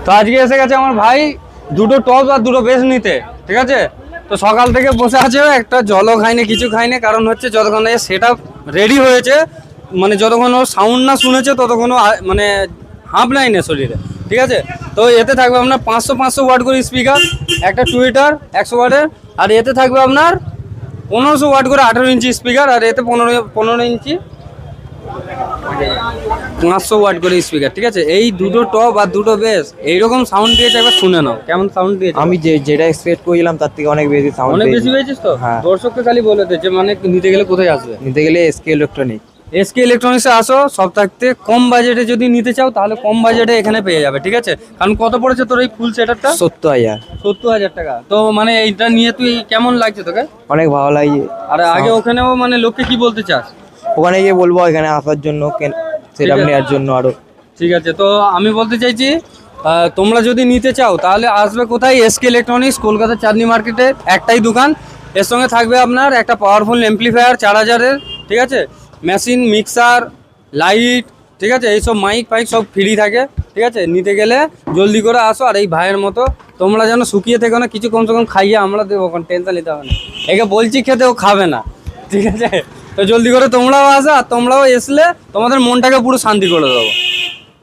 তো আজকে এসে গেছে আমার ভাই দুটো টপ আর দুটো বেস নিতে, ঠিক আছে। তো সকাল থেকে বসে আছে, একটা জলও খাইনি কিছু খাইনি, কারণ হচ্ছে যতক্ষণ সেট আপ রেডি হয়েছে, মানে যতক্ষণ ও সাউন্ড না শুনেছে ততক্ষণ মানে হাঁপ নাই না শরীরে, ঠিক আছে। তো এতে থাকবে আপনার 500 ওয়াট করে স্পিকার, একটা টুইটার 100 ওয়াটের, আর এতে থাকবে আপনার 1500 ওয়াট করে 18 ইঞ্চি স্পিকার, আর এতে 15 ইঞ্চি 500 ওয়াট করে স্পিকার, ঠিক আছে। এই দুটো টপ আর দুটো বেস এইরকম সাউন্ড দিয়েছে, একবার শুনে নাও কেমন সাউন্ড দিয়েছে। আমি যেটা এক্সপেক্ট করেছিলাম তার থেকে অনেক বেশি সাউন্ড, অনেক বেশি পেয়েছিস তো। হ্যাঁ। দর্শককে খালি বলে দে যে মানে নিতে গেলে কোথায় আসবে। নিতে গেলে এসকে ইলেকট্রনিক। এসকে ইলেকট্রনিক্সে আসো, সব থাকতে কম বাজেটে যদি নিতে চাও তাহলে কম বাজেটে এখানে পেয়ে যাবে, ঠিক আছে। কারণ কত পড়েছে তোর এই ফুল সেটআপটা? 70,000। 70,000 টাকা। তো মানে এইটা নিয়ে তুই কেমন লাগছে তোকে? অনেক ভালো লাগে। আর আগে ওখানেও মানে লোককে কি বলতে চাস? ওখানে গিয়ে বলবো এখানে আসার জন্য, সেটআপ নেওয়ার জন্য আরো। ঠিক আছে, তো আমি বলতে চাইছি তোমরা যদি নিতে চাও তাহলে আসবে কোথায়? এসকে ইলেকট্রনিক্স, কলকাতা চাঁদনি মার্কেটে একটাই দোকান। এর সঙ্গে থাকবে আপনার একটা পাওয়ারফুল অ্যাম্পলিফায়ার 4000-এর, ঠিক আছে। মেশিন, মিক্সার, লাইট, ঠিক আছে, এইসব মাইক ফাইক সব ফ্রি থাকে, ঠিক আছে। নিতে গেলে জলদি করে আসো, আর এই ভাইয়ের মতো তোমরা যেন শুকিয়ে থেকো না, কিছু কমসে কম খাইয়ে আমরা দেবো, কোনো টেনশন নিতে হবে না। একে বলছি খেতে, ও খাবে না, ঠিক আছে। তো জলদি করে তোমরাও আসো, আর তোমরাও এসলে তোমাদের মনটাকে পুরো শান্তি করে দেবো।